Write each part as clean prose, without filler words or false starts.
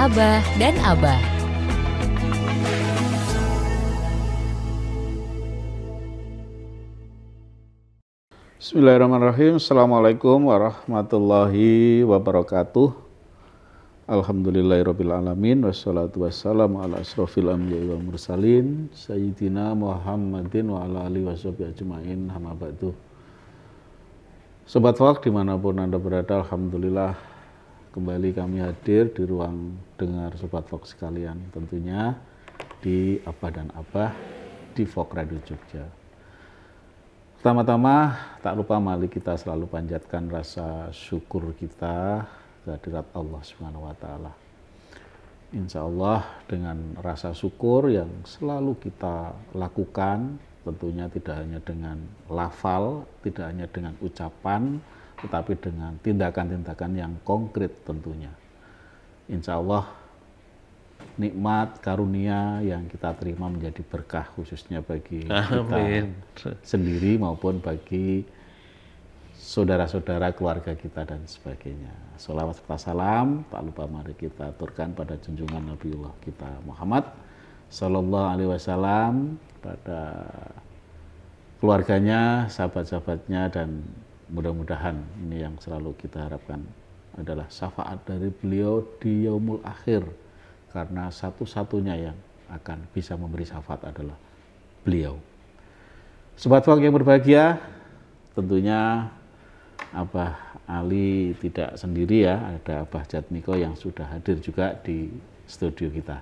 Abah dan Abah. Bismillahirrahmanirrahim. Assalamualaikum warahmatullahi wabarakatuh. Alhamdulillahirabbil alamin wassalatu wassalamu ala asrofil anbiya'i wal mursalin sayyidina Muhammadin wa ala alihi washabihi ajmain. Amma ba'du. Sobat Vlog dimanapun Anda berada, alhamdulillah kembali kami hadir di ruang dengar Sobat Vlog sekalian, tentunya di Abah dan Abah di Vlog Radio Jogja. Pertama-tama tak lupa mari kita selalu panjatkan rasa syukur kita kehadirat Allah Subhanahu wa taala. Insya Allah dengan rasa syukur yang selalu kita lakukan, tentunya tidak hanya dengan lafal, tidak hanya dengan ucapan, tetapi dengan tindakan-tindakan yang konkret tentunya. Insya Allah nikmat karunia yang kita terima menjadi berkah khususnya bagi kita sendiri maupun bagi saudara-saudara, keluarga kita dan sebagainya. Sholawat serta salam tak lupa mari kita aturkan pada junjungan Nabiullah kita Muhammad Sallallahu Alaihi Wasallam, pada keluarganya, sahabat-sahabatnya, dan mudah-mudahan ini yang selalu kita harapkan adalah syafaat dari beliau di yaumul akhir, karena satu-satunya yang akan bisa memberi syafaat adalah beliau. Sobat Vlog yang berbahagia, tentunya Abah Ali tidak sendiri ya, ada Abah Jatmiko yang sudah hadir juga di studio kita.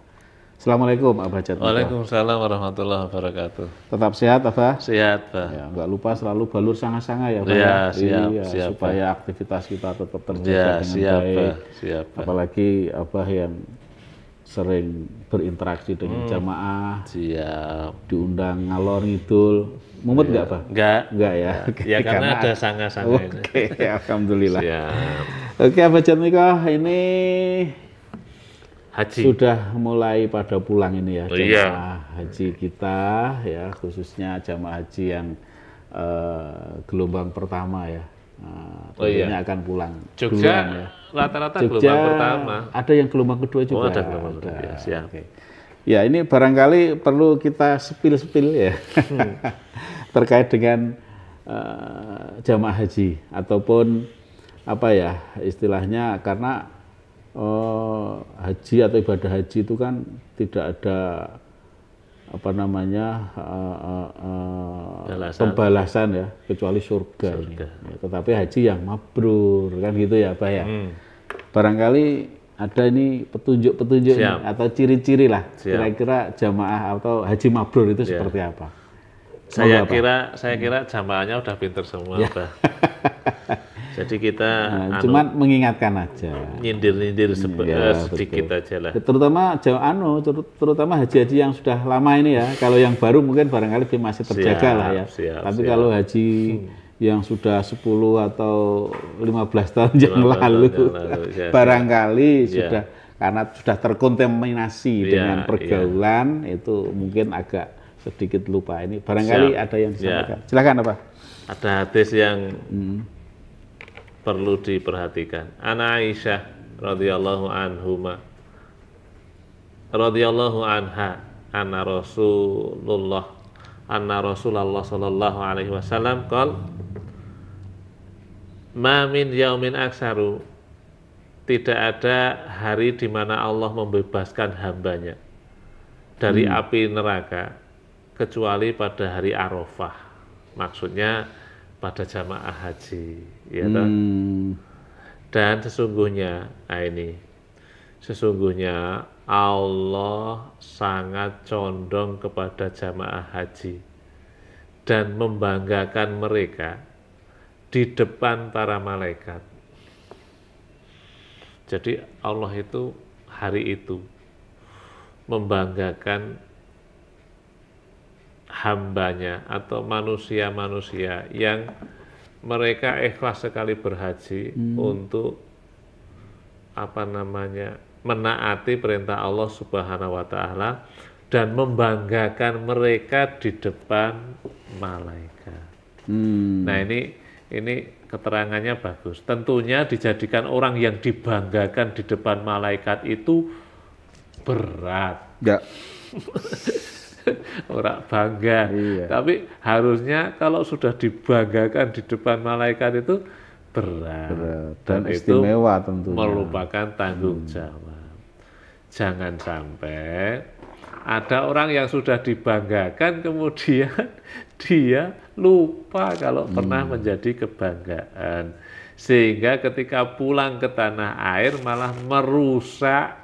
Assalamualaikum Abah Jatmiko. Waalaikumsalam warahmatullahi wabarakatuh. Tetap sehat Abah? Sehat Pak. Ya, enggak lupa selalu balur sanga-sanga ya Pak. Ya, siap, supaya aktivitas kita tetap terjaga Ya, dengan siap baik. Pak. Siap Pak. Apalagi Abah yang sering berinteraksi dengan jamaah, Siap. diundang ngalor ngidul, mumet nggak Pak? Enggak ya. Oke, Ya karena ada sanga-sanga ini. Oke, alhamdulillah. Siap. Oke, Abah Jatmiko, ini Haji. sudah mulai pada pulang ini ya, Oh, jamaah haji kita ya, khususnya jamaah haji yang gelombang pertama ya. Tentunya akan pulang Jogja duluan ya. rata-rata Jogja gelombang pertama. ada yang gelombang kedua juga. Oh, ada gelombang kedua. Ya, siap. Oke. Ya, ini barangkali perlu kita sepil-sepil ya terkait dengan jamaah haji ataupun apa ya istilahnya, karena haji atau ibadah haji itu kan tidak ada apa namanya pembalasan ya, kecuali surga. Ini. Ya, tetapi haji yang mabrur kan gitu ya Pak ya. Barangkali ada ini petunjuk-petunjuk atau ciri-ciri lah kira-kira jamaah atau haji mabrur itu seperti apa? Saya kira jamaahnya udah pinter semua Pak. Jadi kita cuman mengingatkan aja, nyindir-nyindir sedikit aja lah. Terutama haji-haji yang sudah lama ini ya. Kalau yang baru mungkin barangkali dia masih terjaga lah ya. Tapi kalau haji yang sudah 10 atau 15 tahun yang lalu barangkali sudah, karena sudah terkontaminasi dengan pergaulan itu mungkin agak sedikit lupa. Ini barangkali ada yang disampaikan. Silakan apa? Ada hadis yang perlu diperhatikan. Ana Aisyah radhiyallahu anha anna Rasulullah sallallahu alaihi wasallam qol ma min yaumin aksaru, tidak ada hari di mana Allah membebaskan hambanya dari api neraka kecuali pada hari Arafah. Maksudnya pada jamaah haji, ya toh. Dan sesungguhnya, sesungguhnya Allah sangat condong kepada jamaah haji dan membanggakan mereka di depan para malaikat. Jadi Allah itu hari itu membanggakan hambanya atau manusia-manusia yang mereka ikhlas sekali berhaji untuk menaati perintah Allah Subhanahu wa taala dan membanggakan mereka di depan malaikat. Nah, ini keterangannya bagus. Tentunya dijadikan orang yang dibanggakan di depan malaikat itu berat. Enggak. Orang bangga. Iya. Tapi harusnya kalau sudah dibanggakan di depan malaikat itu berat. Dan itu istimewa tentunya. merupakan tanggung jawab. Jangan sampai ada orang yang sudah dibanggakan kemudian dia lupa kalau pernah menjadi kebanggaan. Sehingga ketika pulang ke tanah air malah merusak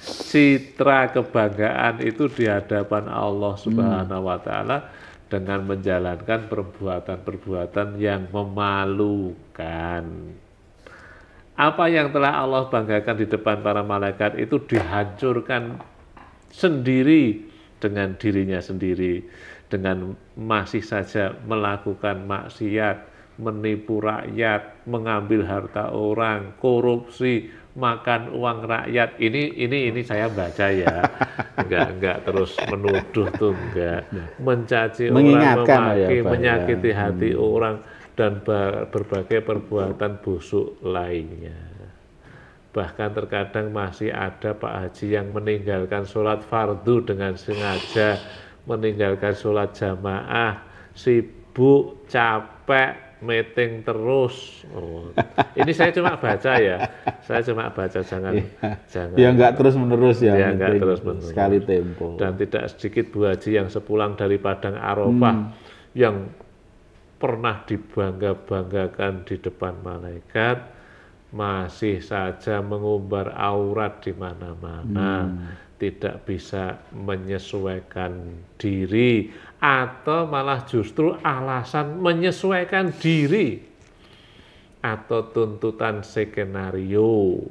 citra kebanggaan itu di hadapan Allah Subhanahu wa taala dengan menjalankan perbuatan-perbuatan yang memalukan. Apa yang telah Allah banggakan di depan para malaikat itu dihancurkan sendiri dengan dirinya sendiri, dengan masih saja melakukan maksiat, menipu rakyat, mengambil harta orang, korupsi, makan uang rakyat. Ini saya baca ya, enggak terus menuduh tuh, enggak, mencaci orang, memaki, menyakiti hati orang, dan berbagai perbuatan busuk lainnya. Bahkan terkadang masih ada Pak Haji yang meninggalkan sholat fardu dengan sengaja, meninggalkan sholat jamaah, sibuk, capek, meeting terus. Ini saya cuma baca ya, jangan ya nggak terus menerus ya, nggak terus menerus. Sekali tempo. Dan tidak sedikit Bu Haji yang sepulang dari Padang Arafah yang pernah dibangga-banggakan di depan malaikat masih saja mengumbar aurat di mana-mana, tidak bisa menyesuaikan diri, atau malah justru alasan menyesuaikan diri atau tuntutan skenario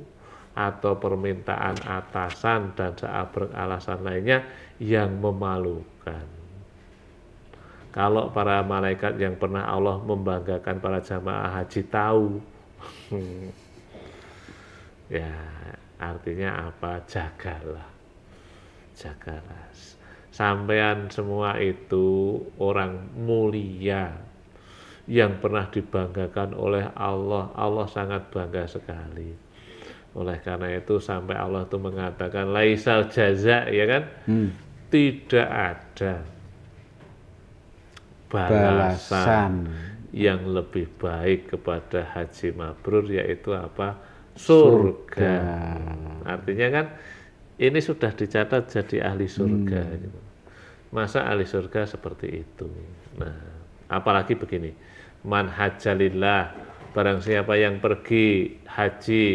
atau permintaan atasan dan seabrek alasan lainnya yang memalukan. Kalau para malaikat yang pernah Allah membanggakan para jamaah haji tahu, ya artinya apa? Jagalah. Sampean semua itu orang mulia yang pernah dibanggakan oleh Allah. Allah sangat bangga sekali. Oleh karena itu sampai Allah itu mengatakan laisal jaza, ya kan? Tidak ada balasan yang lebih baik kepada haji mabrur, yaitu apa? Surga. Artinya kan ini sudah dicatat jadi ahli surga. Gitu. Masa ahli surga seperti itu? Nah, apalagi begini, man hajjalillah, barang siapa yang pergi haji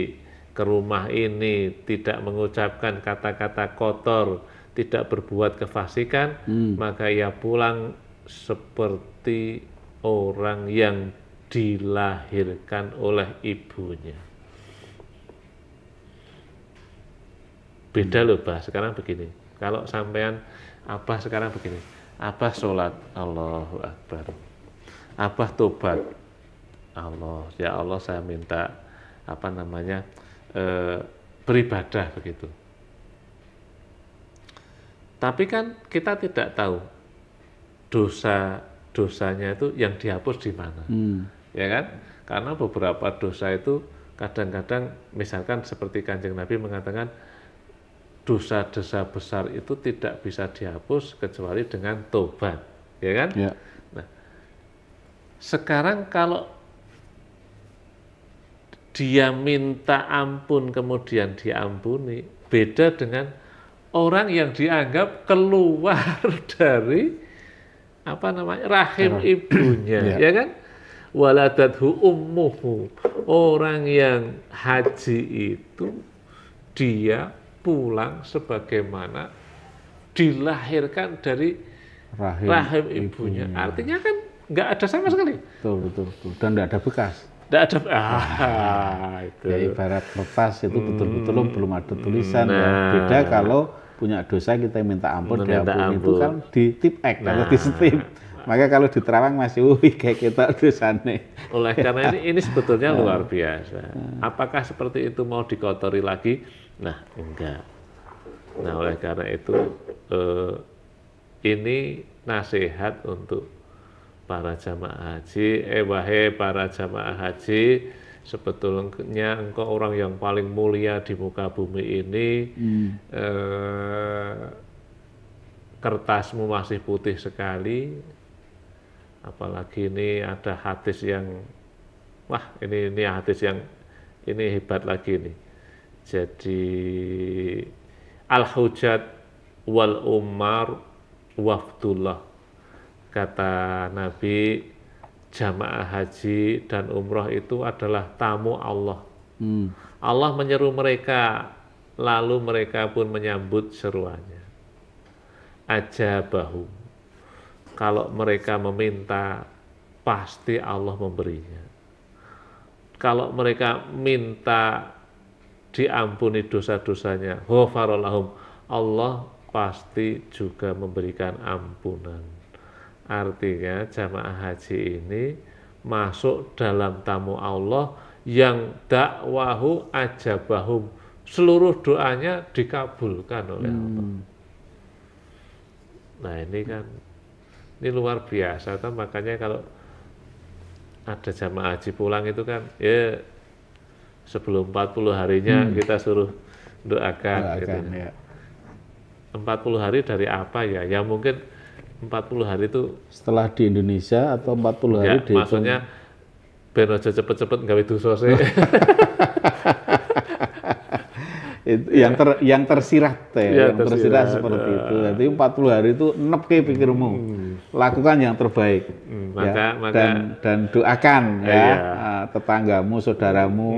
ke rumah ini tidak mengucapkan kata-kata kotor, tidak berbuat kefasikan, maka ia pulang seperti orang yang dilahirkan oleh ibunya. Beda loh, Bah. Sekarang begini, kalau sampean Abah sekarang begini, Abah sholat, Allahu Akbar, Abah tobat, Allah, ya Allah saya minta beribadah begitu. Tapi kan kita tidak tahu dosanya itu yang dihapus di mana, ya kan? Karena beberapa dosa itu kadang-kadang, misalkan seperti Kanjeng Nabi mengatakan, dosa-dosa besar itu tidak bisa dihapus kecuali dengan tobat, ya kan? Ya. Nah, sekarang kalau dia minta ampun kemudian diampuni, beda dengan orang yang dianggap keluar dari rahim ibunya, ya kan? Waladathu ummuhu, orang yang haji itu dia pulang sebagaimana dilahirkan dari rahim ibunya. Artinya kan nggak ada sama sekali. Betul. Dan nggak ada bekas. Nggak ada. Itu. Ya ibarat kertas itu betul-betul belum ada tulisan. Ya. Beda kalau punya dosa kita minta ampun, diampuni itu kan di tip X atau di strip. Maka kalau di terawang masih kayak kita dosane. Oleh karena ini sebetulnya luar biasa. Apakah seperti itu mau dikotori lagi? Nah, enggak. Nah, oleh karena itu ini nasihat untuk para jamaah haji. Wahai para jamaah haji sebetulnya engkau orang yang paling mulia di muka bumi ini, kertasmu masih putih sekali, apalagi ini ada hadis yang, wah ini hadis yang ini hebat lagi nih. Jadi al-hujat wal umar wafdullah, kata Nabi, jamaah haji dan umroh itu adalah tamu Allah. Allah menyeru mereka, lalu mereka pun menyambut seruannya. Ajabahum, kalau mereka meminta, pasti Allah memberinya. Kalau mereka minta diampuni dosa-dosanya, ghafaralahum, Allah pasti juga memberikan ampunan. Artinya jamaah haji ini masuk dalam tamu Allah yang dakwahu ajabahum, seluruh doanya dikabulkan oleh Allah. Nah ini kan, ini luar biasa kan, makanya kalau ada jamaah haji pulang itu kan, ya sebelum 40 harinya kita suruh doakan gitu. Ya. 40 hari dari apa ya? Ya mungkin 40 hari itu setelah di Indonesia atau 40 hari ya, di maksudnya ben aja cepet-cepet gawe dosa sih. Itu yang tersirat ya, yang tersirat seperti itu. Jadi 40 hari itu enep ke pikirmu. Lakukan yang terbaik. Dan doakan ya tetanggamu, saudaramu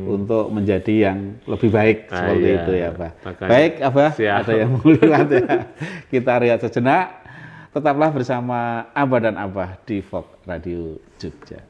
untuk menjadi yang lebih baik seperti itu ya, Pak. Baik, Abah, ada yang mau lihat ya. Kita lihat sejenak. Tetaplah bersama Abah dan Abah di Vox Radio Jogja.